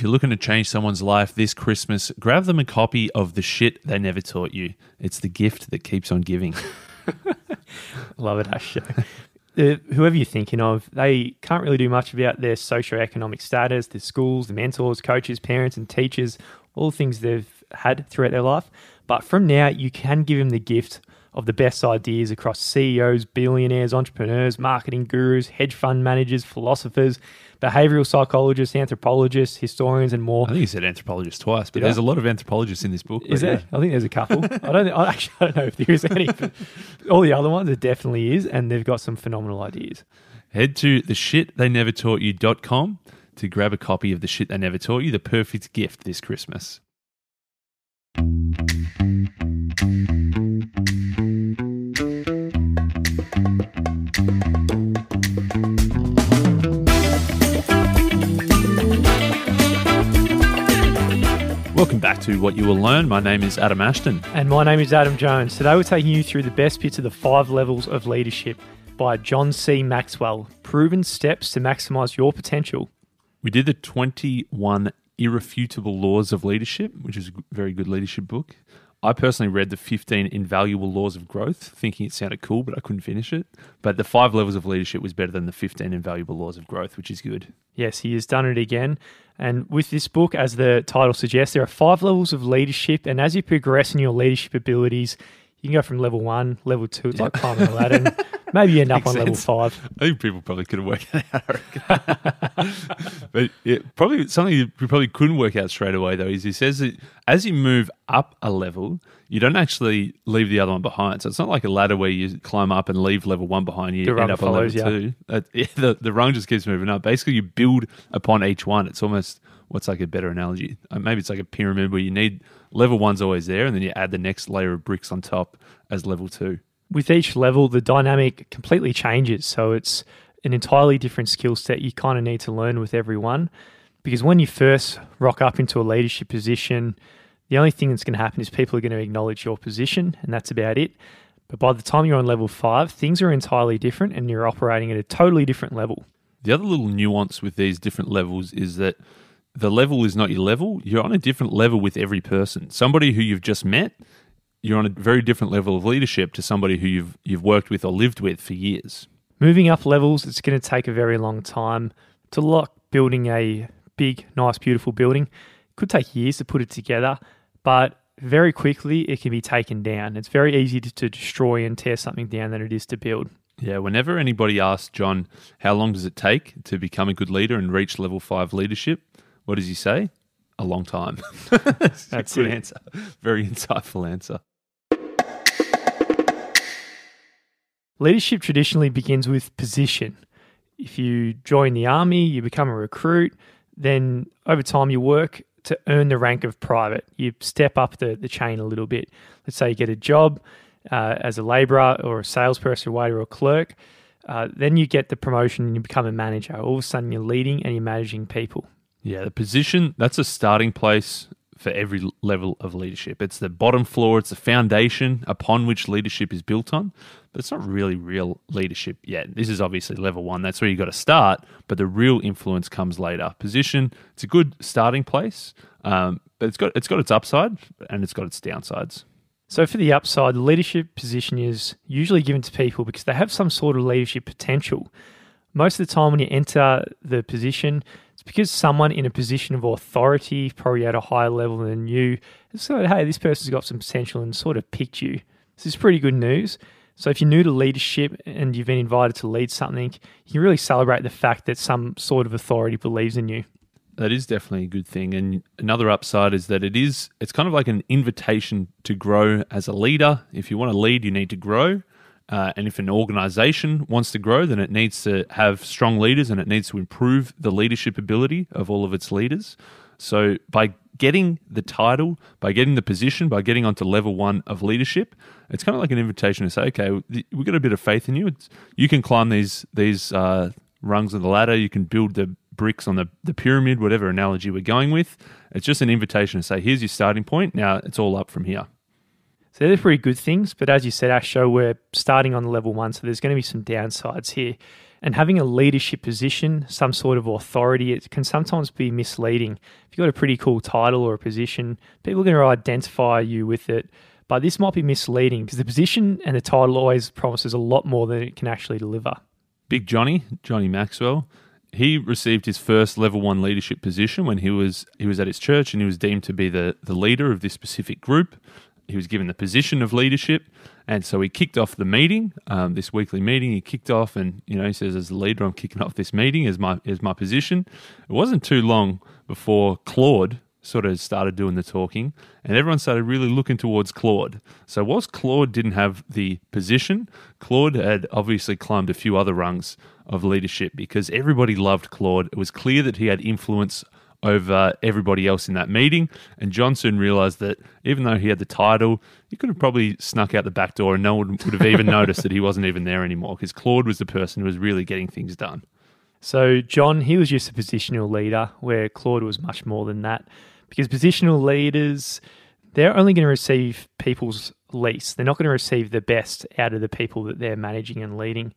you're looking to change someone's life this Christmas, grab them a copy of The Shit They Never Taught You. It's the gift that keeps on giving. Love it, Ash. Whoever you're thinking of, they can't really do much about their socioeconomic status, their schools, the mentors, coaches, parents and teachers, all the things they've had throughout their life. But from now, you can give them the gift of the best ideas across CEOs, billionaires, entrepreneurs, marketing gurus, hedge fund managers, philosophers, behavioral psychologists, anthropologists, historians, and more. I think you said anthropologist twice, but there's a lot of anthropologists in this book. Is there? I think there's a couple. I don't know if there is any, but all the other ones, it definitely is, and they've got some phenomenal ideas. Head to theshittheynevertaughtyou.com to grab a copy of The Shit They Never Taught You, the perfect gift this Christmas. Welcome back to What You Will Learn. My name is Adam Ashton. And my name is Adam Jones. Today we're taking you through the best bits of the 5 levels of leadership by John C. Maxwell, proven steps to maximize your potential. We did the 21 irrefutable laws of leadership, which is a very good leadership book. I personally read the 15 invaluable laws of growth, thinking it sounded cool, but I couldn't finish it. But the 5 levels of leadership was better than the 15 invaluable laws of growth, which is good. Yes, he has done it again. And with this book, as the title suggests, there are 5 levels of leadership. And as you progress in your leadership abilities, you can go from level 1, level 2, it's like climbing a ladder. And maybe you end up on level 5. I think people probably could have worked it out. But probably something you probably couldn't work out straight away, though, is he says that as you move up a level, you don't actually leave the other one behind. So it's not like a ladder where you climb up and leave level 1 behind you, end up on level 2. The rung just keeps moving up. Basically, you build upon each one. It's almost, what's like a better analogy? Maybe it's like a pyramid where you need level 1's always there, and then you add the next layer of bricks on top as level 2. With each level, the dynamic completely changes. So it's an entirely different skill set you kind of need to learn with every one. Because when you first rock up into a leadership position, the only thing that's going to happen is people are going to acknowledge your position, and that's about it. But by the time you're on level 5, things are entirely different and you're operating at a totally different level. The other little nuance with these different levels is that the level is not your level. You're on a different level with every person. Somebody who you've just met, you're on a very different level of leadership to somebody who you've worked with or lived with for years. Moving up levels, it's going to take a very long time. To like building a big, nice, beautiful building, it could take years to put it together, but very quickly it can be taken down. It's very easy to destroy and tear something down than it is to build. Yeah, whenever anybody asks John, how long does it take to become a good leader and reach level 5 leadership, what does he say? A long time. That's a good answer. Very insightful answer. Leadership traditionally begins with position. If you join the army, you become a recruit, then over time you work to earn the rank of private. You step up the chain a little bit. Let's say you get a job as a labourer or a salesperson, a waiter or a clerk. Then you get the promotion and you become a manager. All of a sudden you're leading and you're managing people. Yeah, the position, that's a starting place for every level of leadership. It's the bottom floor, it's the foundation upon which leadership is built on, but it's not really real leadership yet. This is obviously level 1. That's where you got to start, but the real influence comes later. Position, it's a good starting place, but it's got its upside and it's got its downsides. So for the upside, the leadership position is usually given to people because they have some sort of leadership potential. Most of the time when you enter the position, it's because someone in a position of authority, probably at a higher level than you, has said, hey, this person's got some potential and sort of picked you. This is pretty good news. So if you're new to leadership and you've been invited to lead something, you can really celebrate the fact that some sort of authority believes in you. That is definitely a good thing. And another upside is that it's kind of like an invitation to grow as a leader. If you want to lead, you need to grow. And if an organization wants to grow, then it needs to have strong leaders and it needs to improve the leadership ability of all of its leaders. So by getting the title, by getting the position, by getting onto level 1 of leadership, it's kind of like an invitation to say, okay, we've got a bit of faith in you. You can climb these rungs of the ladder. You can build the bricks on the pyramid, whatever analogy we're going with. It's just an invitation to say, here's your starting point. Now it's all up from here. So they're pretty good things, but as you said, our show, we're starting on level 1, so there's going to be some downsides here. And having a leadership position, some sort of authority, it can sometimes be misleading. If you've got a pretty cool title or a position, people are going to identify you with it. But this might be misleading because the position and the title always promises a lot more than it can actually deliver. Big Johnny Maxwell, he received his first level 1 leadership position when he was at his church, and he was deemed to be the leader of this specific group. He was given the position of leadership, and so he kicked off the meeting, this weekly meeting. He kicked off, and he says, as the leader, I'm kicking off this meeting as my position. It wasn't too long before Claude sort of started doing the talking, and everyone started really looking towards Claude. So whilst Claude didn't have the position, Claude had obviously climbed a few other rungs of leadership because everybody loved Claude. It was clear that he had influence over everybody else in that meeting, and John soon realised that even though he had the title, he could have probably snuck out the back door and no one would have even noticed that he wasn't even there anymore, because Claude was the person who was really getting things done. So John, he was just a positional leader, where Claude was much more than that, because positional leaders, they're only going to receive people's least. They're not going to receive the best out of the people that they're managing and leading.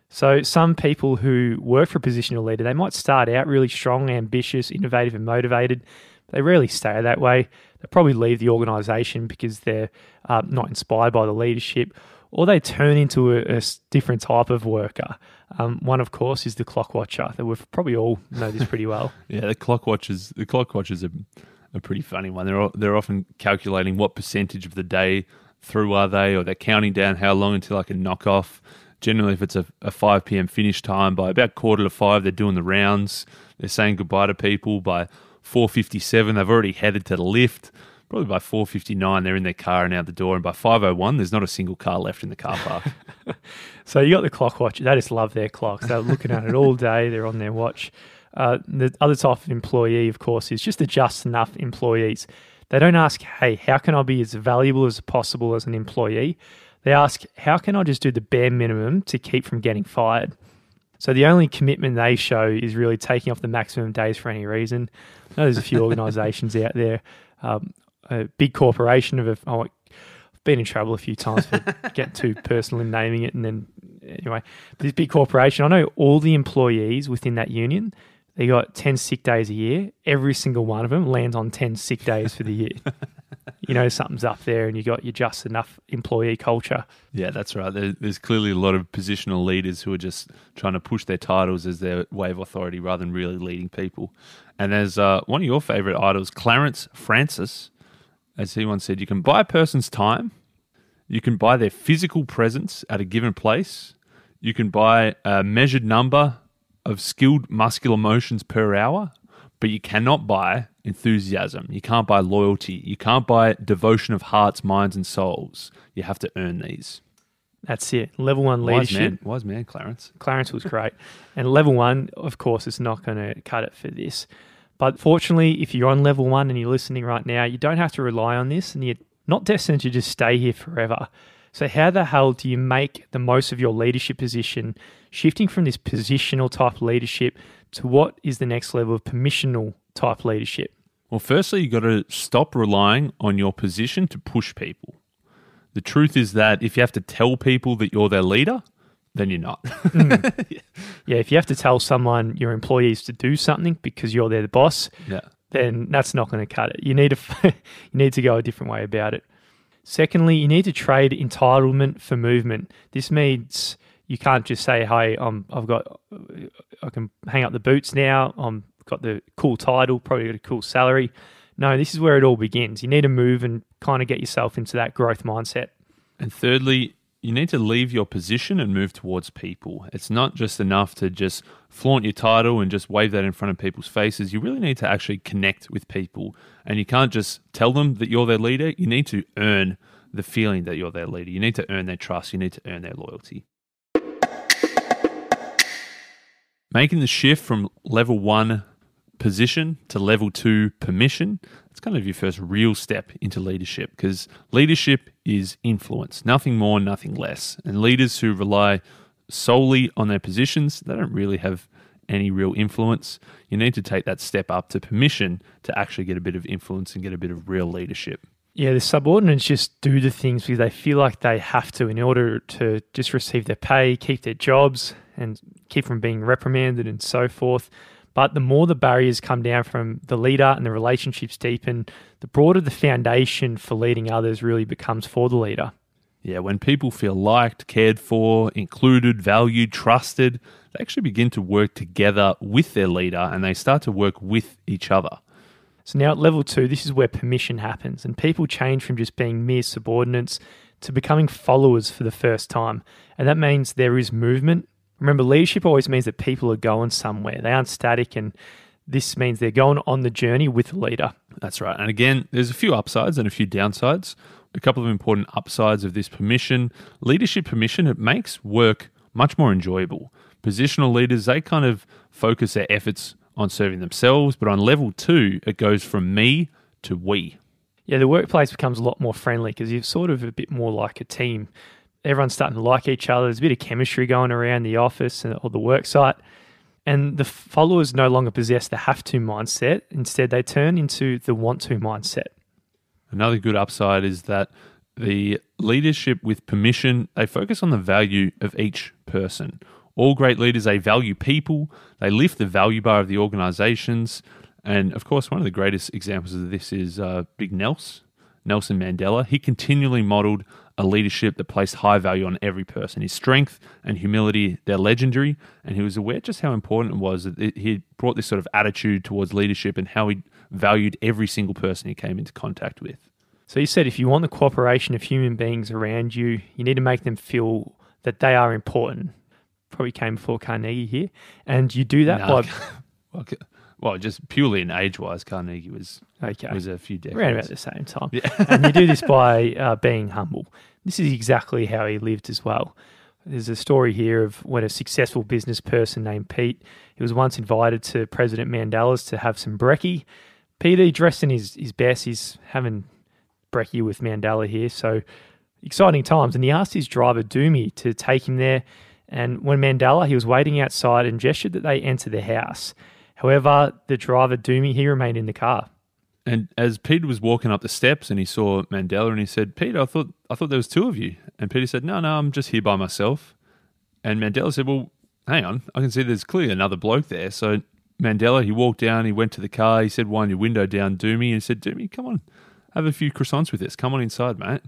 So some people who work for a positional leader, they might start out really strong, ambitious, innovative and motivated. They rarely stay that way. They probably leave the organisation because they're not inspired by the leadership, or they turn into a different type of worker. One, of course, is the clock watcher. That we've probably all know this pretty well. Yeah, the clock watchers are a pretty funny one. They're often calculating what percentage of the day through are they, or they're counting down how long until I can knock off. Generally, if it's a 5 p.m. finish time, by about 4:45, they're doing the rounds. They're saying goodbye to people. By 4:57, they've already headed to the lift. Probably by 4:59, they're in their car and out the door. And by 5:01, there's not a single car left in the car park. So you got the clock watch. They just love their clocks. They're looking at it all day. They're on their watch. The other type of employee, of course, is just the just enough employees. They don't ask, hey, how can I be as valuable as possible as an employee? They ask, how can I just do the bare minimum to keep from getting fired? So the only commitment they show is really taking off the maximum days for any reason. I know there's a few organisations out there, a big corporation I've been in trouble a few times for getting too personal in naming it. And then anyway, this big corporation, I know all the employees within that union, they got 10 sick days a year. Every single one of them lands on 10 sick days for the year. Something's up there, and you got your just enough employee culture. Yeah, that's right. There's clearly a lot of positional leaders who are just trying to push their titles as their way of authority rather than really leading people. And as one of your favourite idols, Clarence Francis, as he once said, you can buy a person's time, you can buy their physical presence at a given place, you can buy a measured number of skilled muscular motions per hour, but you cannot buy enthusiasm. You can't buy loyalty. You can't buy devotion of hearts, minds, and souls. You have to earn these. That's it. Level 1 leadership. Wise man, Clarence. Clarence was great. And level 1, of course, is not going to cut it for this. But fortunately, if you're on level 1 and you're listening right now, you don't have to rely on this, and you're not destined to just stay here forever. So how the hell do you make the most of your leadership position, shifting from this positional type leadership to what is the next level of permissional type leadership? Well, firstly, you've got to stop relying on your position to push people. The truth is that if you have to tell people that you're their leader, then you're not. Yeah, if you have to tell someone, your employees, to do something because you're their boss, then that's not going to cut it. You need to go a different way about it. Secondly, you need to trade entitlement for movement. This means you can't just say, hey, I can hang up the boots now, I've got the cool title, probably got a cool salary. No, this is where it all begins. You need to move and kind of get yourself into that growth mindset. And thirdly, you need to leave your position and move towards people. It's not just enough to just flaunt your title and just wave that in front of people's faces. You really need to actually connect with people. And you can't just tell them that you're their leader. You need to earn the feeling that you're their leader. You need to earn their trust. You need to earn their loyalty. Making the shift from level 1 position to level 2 permission, it's kind of your first real step into leadership, because leadership is influence, nothing more, nothing less. And leaders who rely solely on their positions, they don't really have any real influence. You need to take that step up to permission to actually get a bit of influence and get a bit of real leadership. Yeah, the subordinates just do the things because they feel like they have to in order to just receive their pay, keep their jobs, and keep from being reprimanded and so forth. But the more the barriers come down from the leader and the relationships deepen, the broader the foundation for leading others really becomes for the leader. Yeah, when people feel liked, cared for, included, valued, trusted, they actually begin to work together with their leader and they start to work with each other. So now at level 2, this is where permission happens and people change from just being mere subordinates to becoming followers for the first time. And that means there is movement. Remember, leadership always means that people are going somewhere. They aren't static, and this means they're going on the journey with the leader. That's right. And again, there's a few upsides and a few downsides. A couple of important upsides of this permission. Leadership permission, it makes work much more enjoyable. Positional leaders, they kind of focus their efforts on serving themselves, but on level 2, it goes from me to we. Yeah, the workplace becomes a lot more friendly because you're sort of a bit more like a team. Everyone's starting to like each other. There's a bit of chemistry going around the office or the work site. And the followers no longer possess the have-to mindset. Instead, they turn into the want-to mindset. Another good upside is that the leadership with permission, they focus on the value of each person. All great leaders, they value people, they lift the value bar of the organizations. And of course, one of the greatest examples of this is Big Nelson Mandela. He continually modeled a leadership that placed high value on every person. His strength and humility, they're legendary. And he was aware just how important it was that he brought this sort of attitude towards leadership and how he valued every single person he came into contact with. So you said if you want the cooperation of human beings around you, you need to make them feel that they are important. Probably came before Carnegie here. And you do that by... Well, just purely in age-wise, Carnegie was a few decades. Around about the same time. Yeah. And you do this by being humble. This is exactly how he lived as well. There's a story here of when a successful business person named Pete, he was once invited to President Mandela's to have some brekkie. Peter, dressed in his best, he's having brekkie with Mandela here. So exciting times. And he asked his driver, Doomy, to take him there. And when Mandela, he was waiting outside and gestured that they enter the house. However, the driver, Doomy, he remained in the car. And as Peter was walking up the steps and he saw Mandela and he said, Peter, I thought there was 2 of you. And Peter said, no, I'm just here by myself. And Mandela said, well, hang on, I can see there's clearly another bloke there. So Mandela, he walked down, he went to the car, he said, wind your window down, Doomy. And he said, Doomy, come on, have a few croissants with us. Come on inside, mate.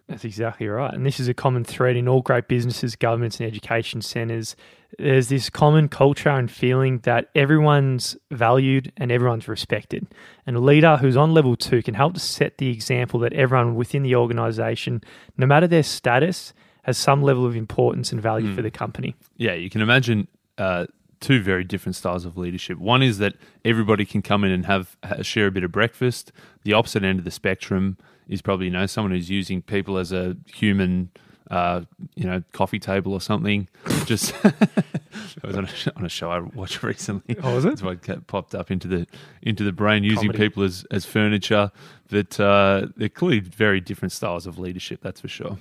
That's exactly right. And this is a common thread in all great businesses, governments and education centres. There's this common culture and feeling that everyone's valued and everyone's respected. And a leader who's on level 2 can help to set the example that everyone within the organisation, no matter their status, has some level of importance and value for the company. Yeah, you can imagine 2 very different styles of leadership. One is that everybody can come in and share a bit of breakfast. The opposite end of the spectrum is probably, someone who's using people as a human, coffee table or something. Just I was on a show I watched recently. Oh, was it? That's what popped up into the brain, using Comedy. people as furniture. That they're clearly very different styles of leadership. That's for sure.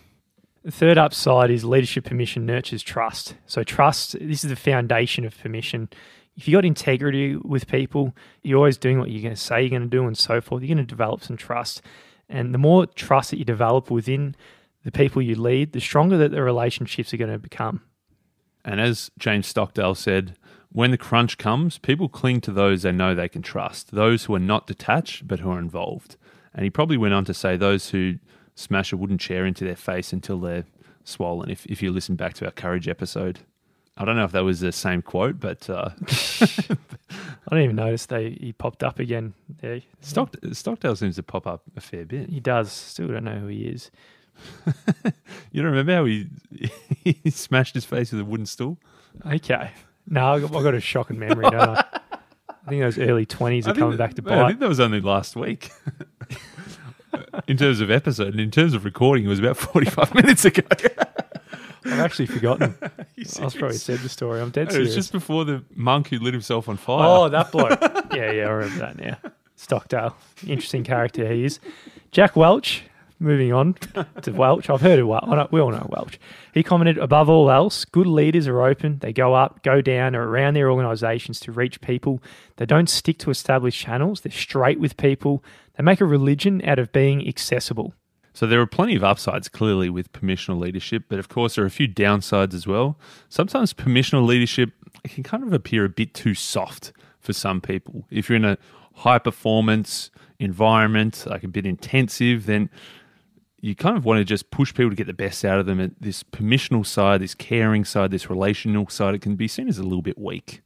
The third upside is leadership permission nurtures trust. So trust, this is the foundation of permission. If you've got integrity with people, you're always doing what you're going to say you're going to do and so forth, you're going to develop some trust. And the more trust that you develop within the people you lead, the stronger that the relationships are going to become. And as James Stockdale said, when the crunch comes, people cling to those they know they can trust, those who are not detached but who are involved. And he probably went on to say those who smash a wooden chair into their face until they're swollen, if you listen back to our courage episode. I don't know if that was the same quote, but... I didn't even notice he popped up again there. Stockdale seems to pop up a fair bit. He does. Still don't know who he is. You don't remember how he smashed his face with a wooden stool? Okay. No, I've got a shocking memory, don't I? I think those early 20s are coming back to bite. I think that was only last week. In terms of episode, and in terms of recording, it was about 45 minutes ago. I've actually forgotten. I've probably said the story. I'm dead It serious. was just before the monk who lit himself on fire. Oh, that bloke. Yeah, I remember that now. Stockdale. Interesting character he is. Jack Welch, moving on to Welch. I've heard of Welch. We all know Welch. He commented, above all else, good leaders are open. They go up, go down, or around their organisations to reach people. They don't stick to established channels. They're straight with people. They make a religion out of being accessible. So there are plenty of upsides, clearly, with permissional leadership, but of course there are a few downsides as well. Sometimes permissional leadership can kind of appear a bit too soft for some people. If you're in a high-performance environment, like a bit intensive, then you kind of want to just push people to get the best out of them. And this permissional side, this caring side, this relational side, it can be seen as a little bit weak.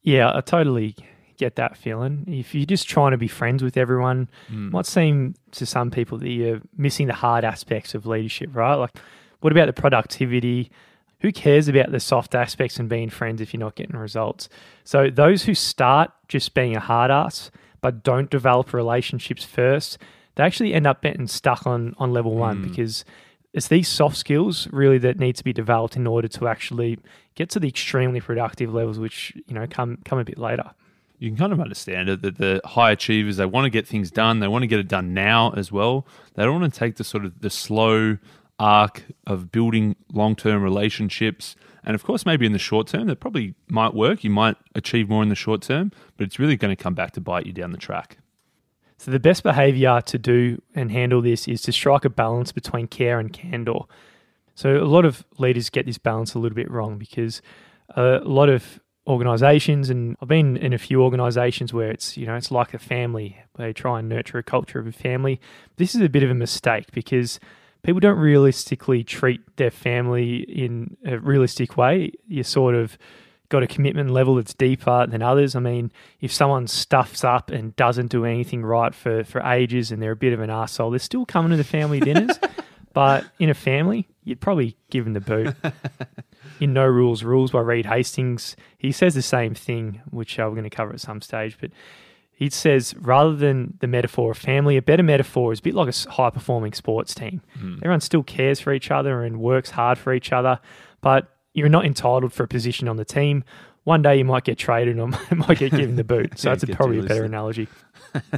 Yeah, I totally get that feeling. If you're just trying to be friends with everyone, it might seem to some people that you're missing the hard aspects of leadership, right? Like, what about the productivity? Who cares about the soft aspects and being friends if you're not getting results? So those who start just being a hard ass but don't develop relationships first, they actually end up getting stuck on level one, because it's these soft skills really that need to be developed in order to actually get to the extremely productive levels, which come a bit later. You can kind of understand it, that the high achievers, they want to get things done. They want to get it done now as well. They don't want to take the sort of the slow arc of building long-term relationships. And of course, maybe in the short term, that probably might work. You might achieve more in the short term, but it's really going to come back to bite you down the track. So the best behavior to do and handle this is to strike a balance between care and candor. So a lot of leaders get this balance a little bit wrong, because a lot of organizations, and I've been in a few organizations where it's like a family. They try and nurture a culture of a family. This is a bit of a mistake, because people don't realistically treat their family in a realistic way. You sort of got a commitment level that's deeper than others. I mean, if someone stuffs up and doesn't do anything right for ages and they're a bit of an arsehole, they're still coming to the family dinners. But in a family, you'd probably give them the boot. In No Rules Rules by Reed Hastings, he says the same thing, which we're going to cover at some stage. But he says, rather than the metaphor of family, a better metaphor is a bit like a high-performing sports team. Everyone still cares for each other and works hard for each other, but you're not entitled for a position on the team. One day you might get traded or might get given the boot. So that's probably a better analogy.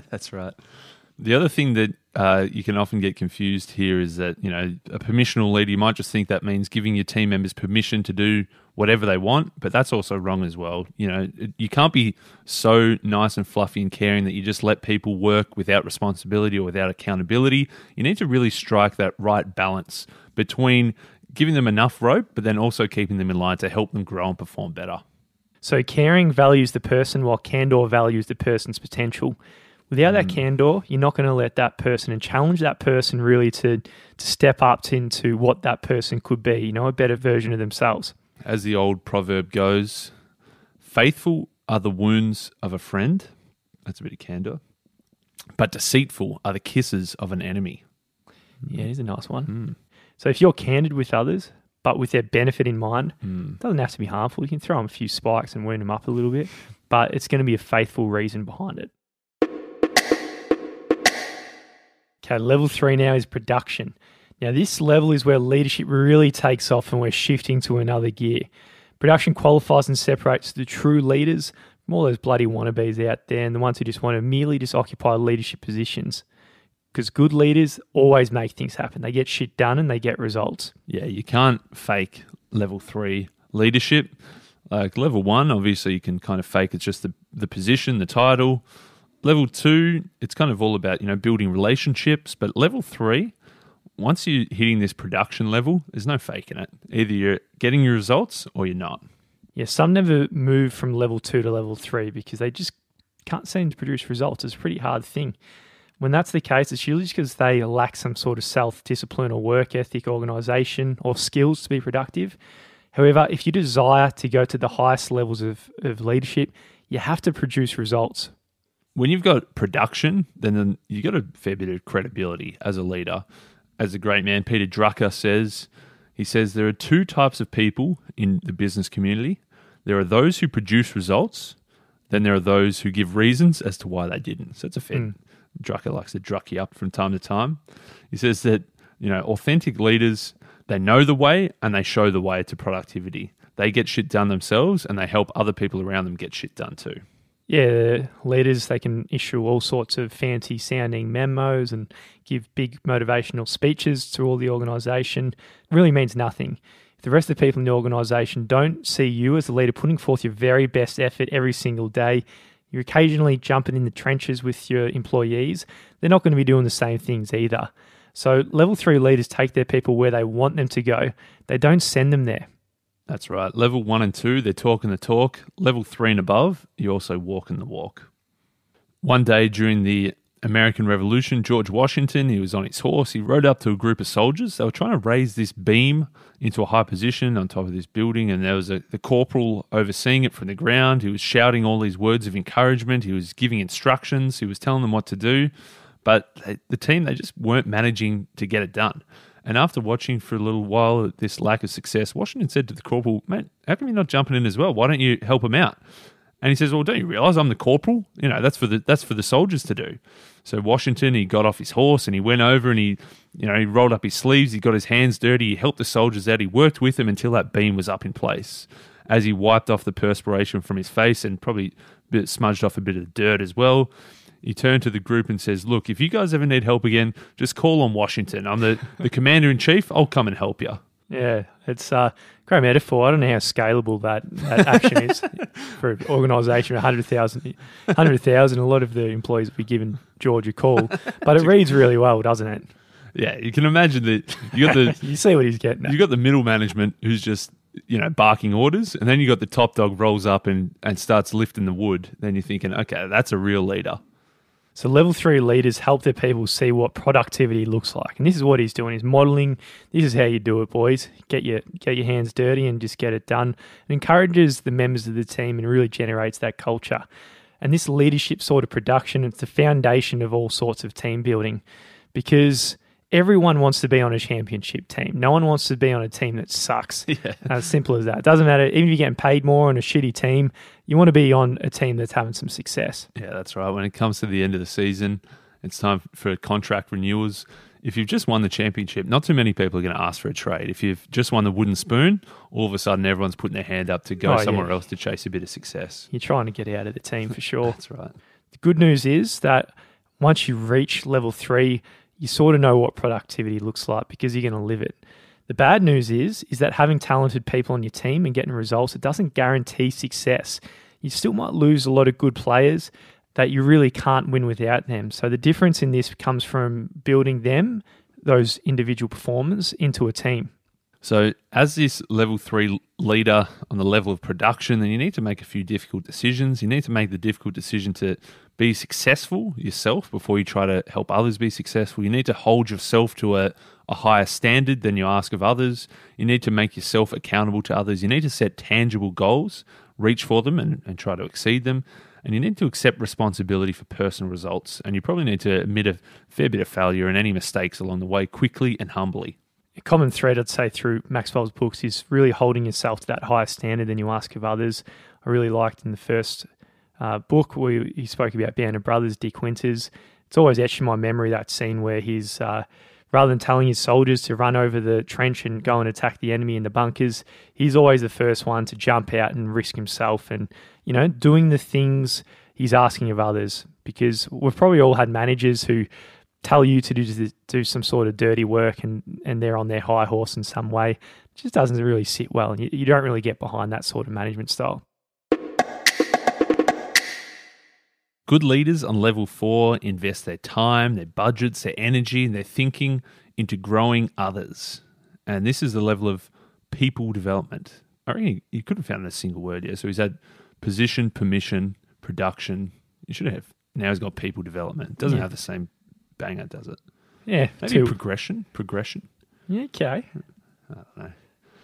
That's right. The other thing that you can often get confused here is that, a permissional leader, you might just think that means giving your team members permission to do whatever they want, but that's also wrong as well. You can't be so nice and fluffy and caring that you just let people work without responsibility or without accountability. You need to really strike that right balance between giving them enough rope, but then also keeping them in line to help them grow and perform better. So caring values the person, while candor values the person's potential. Without that candor, you're not going to let that person and challenge that person really to step up into what that person could be, a better version of themselves. As the old proverb goes, faithful are the wounds of a friend. That's a bit of candor. But deceitful are the kisses of an enemy. Yeah, here's a nice one. So if you're candid with others, but with their benefit in mind, it doesn't have to be harmful. You can throw them a few spikes and wound them up a little bit, but it's going to be a faithful reason behind it. Okay, level 3 now is production. Now, this level is where leadership really takes off and we're shifting to another gear. Production qualifies and separates the true leaders from all those bloody wannabes out there and the ones who just want to merely just occupy leadership positions. Because good leaders always make things happen. They get shit done and they get results. Yeah, you can't fake level 3 leadership. Like level 1, obviously you can kind of fake. It's just the position, the title. Level 2, it's kind of all about, building relationships. But level 3, once you're hitting this production level, there's no faking it. Either you're getting your results or you're not. Yeah, some never move from level 2 to level 3 because they just can't seem to produce results. It's a pretty hard thing. When that's the case, it's usually because they lack some sort of self-discipline or work ethic, organisation, or skills to be productive. However, if you desire to go to the highest levels of leadership, you have to produce results. When you've got production, then you've got a fair bit of credibility as a leader. As the great man Peter Drucker says, he says there are 2 types of people in the business community. There are those who produce results, then there are those who give reasons as to why they didn't. So it's a fair... Drucker likes to druck you up from time to time. He says that, authentic leaders, they know the way and they show the way to productivity. They get shit done themselves and they help other people around them get shit done too. Yeah, leaders, they can issue all sorts of fancy sounding memos and give big motivational speeches to all the organisation. It really means nothing. If the rest of the people in the organisation don't see you as the leader putting forth your very best effort every single day, You're occasionally jumping in the trenches with your employees. They're not going to be doing the same things either. So level 3 leaders take their people where they want them to go. They don't send them there. That's right. Level 1 and 2, they're talking the talk. Level 3 and above, you're also walking the walk. One day during the American Revolution, George Washington, he was on his horse. He rode up to a group of soldiers. They were trying to raise this beam into a high position on top of this building, and there was the corporal overseeing it from the ground. He was shouting all these words of encouragement. He was giving instructions. He was telling them what to do. But the team, they just weren't managing to get it done. And after watching for a little while this lack of success, Washington said to the corporal, "Mate, how come you're not jumping in as well? Why don't you help him out?" And he says, "Well, don't you realize I'm the corporal? You know, that's for the soldiers to do." So Washington, he got off his horse and he went over and he rolled up his sleeves. He got his hands dirty. He helped the soldiers out. He worked with them until that beam was up in place. As he wiped off the perspiration from his face and probably smudged off a bit of dirt as well, he turned to the group and says, "Look, if you guys ever need help again, just call on Washington. I'm the commander-in-chief. I'll come and help you." Yeah, it's a great metaphor. I don't know how scalable that action is for an organisation of 100,000. A lot of the employees will be giving George a call, but it reads really well, doesn't it? Yeah, you can imagine that you got the you see what he's getting at. You got the middle management who's just barking orders, and then you got the top dog rolls up and starts lifting the wood. Then you're thinking, okay, that's a real leader. So level 3 leaders help their people see what productivity looks like. And this is what he's doing. He's modeling, this is how you do it, boys. Get your hands dirty and just get it done. It encourages the members of the team and really generates that culture. And this leadership sort of production, it's the foundation of all sorts of team building, because everyone wants to be on a championship team. No one wants to be on a team that sucks. Yeah. As simple as that. It doesn't matter. Even if you're getting paid more on a shitty team, you want to be on a team that's having some success. Yeah, that's right. When it comes to the end of the season, it's time for contract renewals. If you've just won the championship, not too many people are going to ask for a trade. If you've just won the wooden spoon, all of a sudden everyone's putting their hand up to go somewhere else to chase a bit of success. You're trying to get out of the team for sure. That's right. The good news is that once you reach level 3, you sort of know what productivity looks like because you're going to live it. The bad news is that having talented people on your team and getting results, it doesn't guarantee success. You still might lose a lot of good players that you really can't win without them. So the difference in this comes from building them, those individual performers, into a team. So as this level 3 leader on the level of production, then you need to make a few difficult decisions. You need to make the difficult decision to be successful yourself before you try to help others be successful. You need to hold yourself to a higher standard than you ask of others. You need to make yourself accountable to others. You need to set tangible goals, reach for them and try to exceed them. And you need to accept responsibility for personal results. And you probably need to admit a fair bit of failure and any mistakes along the way quickly and humbly. A common thread, I'd say, through Maxwell's books is really holding yourself to that higher standard than you ask of others. I really liked in the first book where he spoke about Band of Brothers, Dick Winters. It's always etched in my memory, that scene where he's, rather than telling his soldiers to run over the trench and go and attack the enemy in the bunkers, he's always the first one to jump out and risk himself and, doing the things he's asking of others. Because we've probably all had managers who tell you to do some sort of dirty work and they're on their high horse in some way. It just doesn't really sit well. And you don't really get behind that sort of management style. Good leaders on level 4 invest their time, their budgets, their energy, and their thinking into growing others. And this is the level of people development. I reckon you couldn't have found a single word yet. So he's had position, permission, production. You should have. Now he's got people development. It doesn't have the same banger, does it? Yeah. Maybe progression. Yeah, okay. I don't know.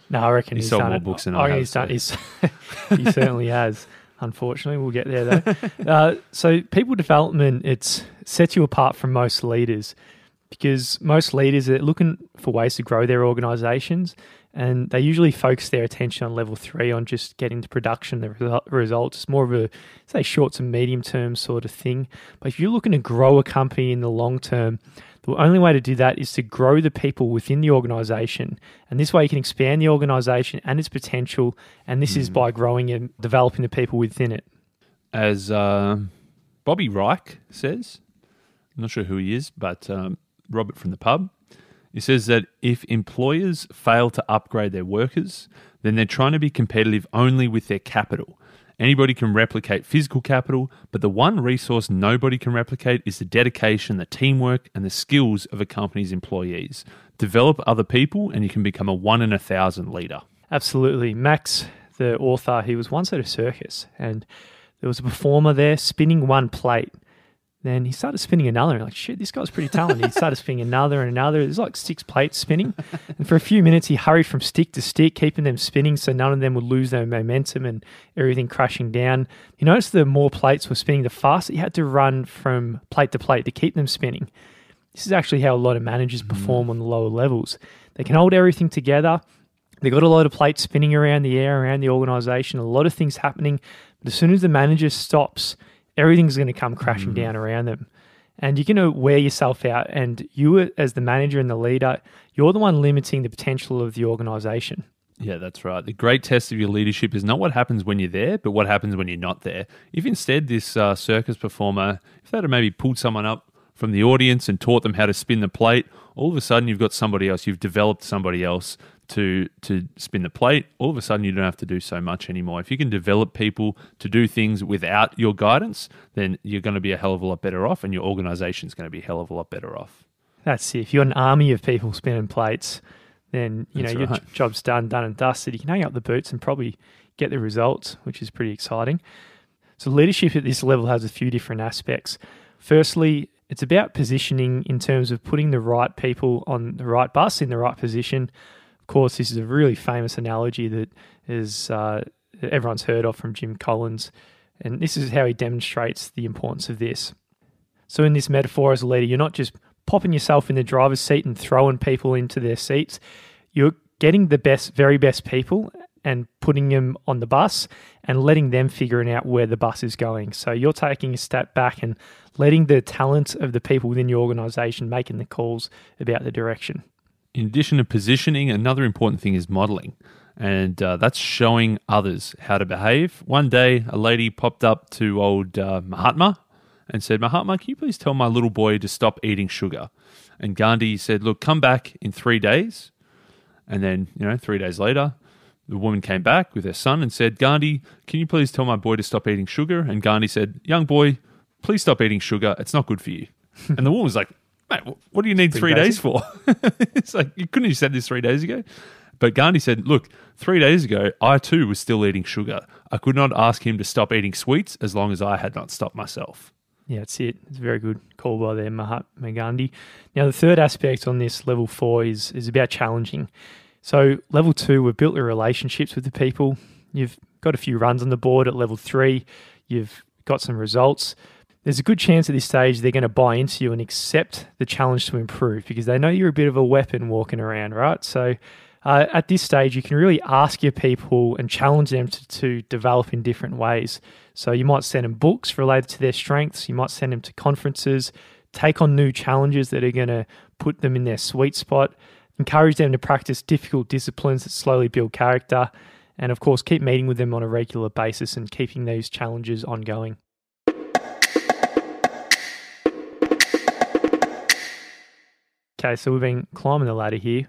No, I reckon he's sold more books than I have. He certainly has. Unfortunately, we'll get there though. So people development, it sets you apart from most leaders because most leaders are looking for ways to grow their organizations and they usually focus their attention on level 3 on just getting to production, the results. It's more of a, say, short to medium term sort of thing. But if you're looking to grow a company in the long term, the only way to do that is to grow the people within the organization. And this way you can expand the organization and its potential. And this is by growing and developing the people within it. As Bobby Reich says, I'm not sure who he is, but Robert from the pub, he says that if employers fail to upgrade their workers, then they're trying to be competitive only with their capital. Anybody can replicate physical capital, but the one resource nobody can replicate is the dedication, the teamwork, and the skills of a company's employees. Develop other people and you can become a 1 in 1,000 leader. Absolutely. Max, the author, he was once at a circus and there was a performer there spinning one plate. Then he started spinning another. Like, shit, this guy's pretty talented. He started spinning another and another. There's like 6 plates spinning. And for a few minutes, he hurried from stick to stick, keeping them spinning so none of them would lose their momentum and everything crashing down. He noticed the more plates were spinning, the faster he had to run from plate to plate to keep them spinning. This is actually how a lot of managers perform on the lower levels. They can hold everything together. They've got a lot of plates spinning around the air, around the organization, a lot of things happening. But as soon as the manager stops, everything's going to come crashing down around them. And you're going to wear yourself out. And you, as the manager and the leader, you're the one limiting the potential of the organization. Yeah, that's right. The great test of your leadership is not what happens when you're there, but what happens when you're not there. If instead this circus performer, if they'd have maybe pulled someone up from the audience and taught them how to spin the plate, all of a sudden you've got somebody else, you've developed somebody else to spin the plate. All of a sudden you don't have to do so much anymore. If you can develop people to do things without your guidance, then you're going to be a hell of a lot better off and your organization's going to be a hell of a lot better off. That's it. If you're an army of people spinning plates, then That's your right. job's done and dusted. You can hang up the boots and probably get the results, which is pretty exciting. So leadership at this level has a few different aspects. Firstly, it's about positioning in terms of putting the right people on the right bus in the right position. Of course, this is a really famous analogy that is everyone's heard of from Jim Collins, and this is how he demonstrates the importance of this. So in this metaphor as a leader, you're not just popping yourself in the driver's seat and throwing people into their seats. You're getting the best, very best people and putting them on the bus and letting them figuring out where the bus is going. So you're taking a step back and letting the talent of the people within your organization making the calls about the direction. In addition to positioning, another important thing is modeling, and that's showing others how to behave. One day, a lady popped up to old Mahatma and said, "Mahatma, can you please tell my little boy to stop eating sugar?" And Gandhi said, "Look, come back in 3 days." And then, 3 days later, the woman came back with her son and said, "Gandhi, can you please tell my boy to stop eating sugar?" And Gandhi said, "Young boy, please stop eating sugar. It's not good for you." And the woman was like, "Mate, what do you need 3 days for?" It's like, you couldn't have said this 3 days ago. But Gandhi said, "Look, 3 days ago, I too was still eating sugar. I could not ask him to stop eating sweets as long as I had not stopped myself." Yeah, that's it. It's a very good call by there, Mahatma Gandhi. Now, the third aspect on this level 4 is about challenging. So level 2, we've built the relationships with the people. You've got a few runs on the board. At level 3, you've got some results. There's a good chance at this stage they're going to buy into you and accept the challenge to improve because they know you're a bit of a weapon walking around, right? So at this stage, you can really ask your people and challenge them to develop in different ways. So you might send them books related to their strengths. You might send them to conferences, take on new challenges that are going to put them in their sweet spot, encourage them to practice difficult disciplines that slowly build character, and of course, keep meeting with them on a regular basis and keeping those challenges ongoing. Okay, so we've been climbing the ladder here.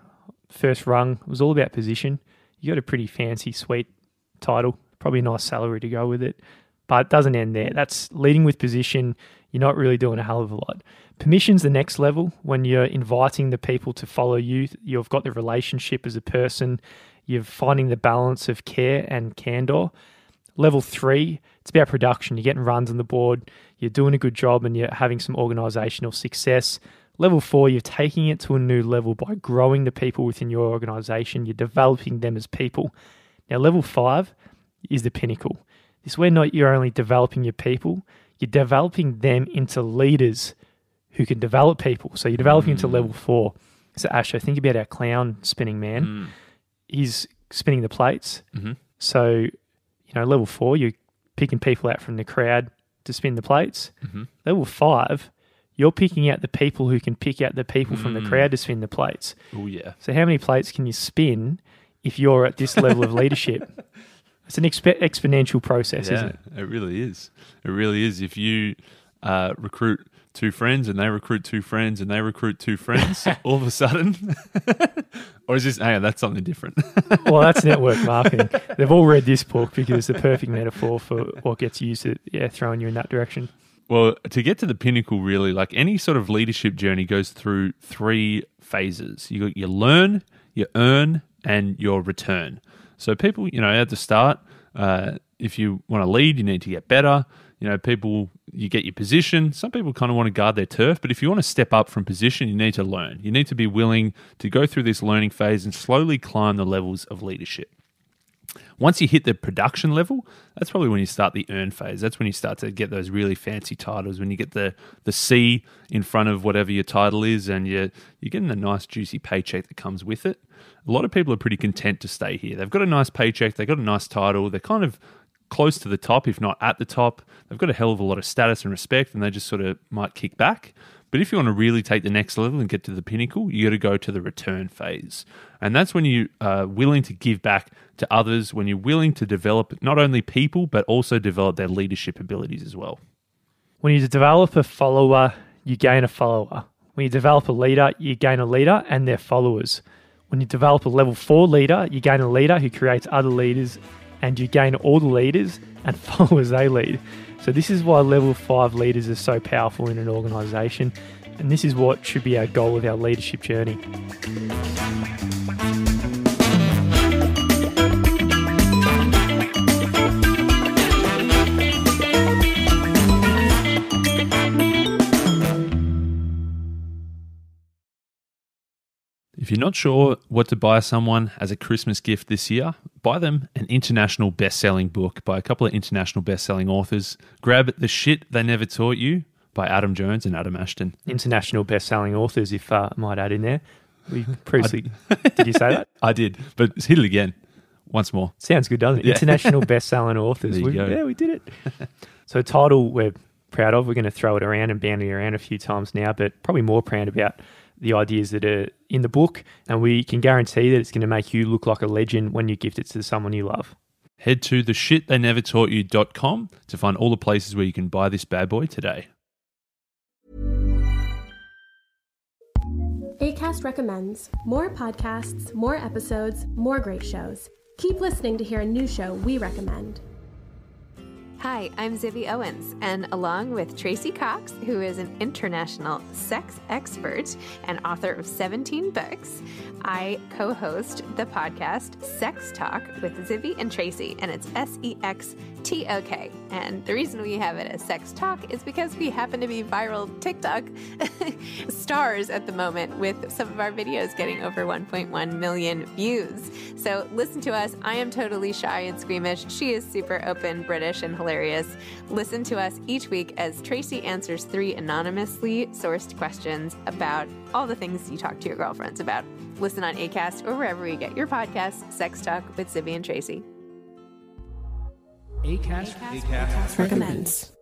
First rung was all about position. You got a pretty fancy, sweet title, probably a nice salary to go with it, but it doesn't end there. That's leading with position. You're not really doing a hell of a lot. Permission's the next level when you're inviting the people to follow you. You've got the relationship as a person. You're finding the balance of care and candor. Level 3, it's about production. You're getting runs on the board. You're doing a good job and you're having some organizational success. Level 4, you're taking it to a new level by growing the people within your organization. You're developing them as people. Now, level 5 is the pinnacle. This is where not you're only developing your people, you're developing them into leaders who can develop people. So you're developing into level 4. So Asher, think about our clown spinning man. He's spinning the plates. Mm-hmm. So, level 4, you're picking people out from the crowd to spin the plates. Mm-hmm. Level 5, you're picking out the people who can pick out the people from the crowd to spin the plates. Oh, yeah. So how many plates can you spin if you're at this level of leadership? It's an exponential process, isn't it? It really is. It really is. If you recruit two friends and they recruit two friends and they recruit two friends all of a sudden? Or is this, hang on, that's something different? Well, that's network marketing. They've all read this book because it's the perfect metaphor for what gets used at throwing you in that direction. Well, to get to the pinnacle, really, like any sort of leadership journey goes through 3 phases. You learn, you earn, and your return. So people, at the start, if you want to lead, you need to get better. You get your position. Some people kind of want to guard their turf, but if you want to step up from position, you need to learn. You need to be willing to go through this learning phase and slowly climb the levels of leadership. Once you hit the production level, that's probably when you start the earn phase. That's when you start to get those really fancy titles, when you get the C in front of whatever your title is, and you're getting a nice juicy paycheck that comes with it. A lot of people are pretty content to stay here. They've got a nice paycheck, they've got a nice title, they're kind of close to the top, if not at the top. They've got a hell of a lot of status and respect, and they just sort of might kick back. But if you want to really take the next level and get to the pinnacle, you got to go to the return phase. And that's when you are willing to give back to others, when you're willing to develop not only people, but also develop their leadership abilities as well. When you develop a follower, you gain a follower. When you develop a leader, you gain a leader and their followers. When you develop a level 4 leader, you gain a leader who creates other leaders, and you gain all the leaders and followers they lead. So this is why level 5 leaders are so powerful in an organisation, and this is what should be our goal with our leadership journey. If you're not sure what to buy someone as a Christmas gift this year, buy them an international best-selling book by a couple of international best-selling authors. Grab The Shit They Never Taught You by Adam Jones and Adam Ashton. International best-selling authors, if I might add in there. We previously... Did you say that? I did, but hit it again. Once more. Sounds good, doesn't it? Yeah. International best-selling authors. There you go. Yeah, we did it. So a title we're proud of. We're going to throw it around and bandy around a few times now, but probably more proud about the ideas that are in the book, and we can guarantee that it's going to make you look like a legend when you gift it to someone you love. Head to theshittheynevertaughtyou.com to find all the places where you can buy this bad boy today. Acast recommends more podcasts, more episodes, more great shows. Keep listening to hear a new show we recommend. Hi, I'm Zibby Owens, and along with Tracy Cox, who is an international sex expert and author of 17 books, I co-host the podcast Sex Talk with Zibby and Tracy, and it's SEXTOK. And the reason we have it as Sex Talk is because we happen to be viral TikTok stars at the moment, with some of our videos getting over 1.1 million views. So listen to us. I am totally shy and squeamish. She is super open, British, and hilarious. Listen to us each week as Tracy answers 3 anonymously sourced questions about all the things you talk to your girlfriends about. Listen on Acast or wherever you get your podcasts. Sex Talk with Zibby and Tracy. Acast recommends.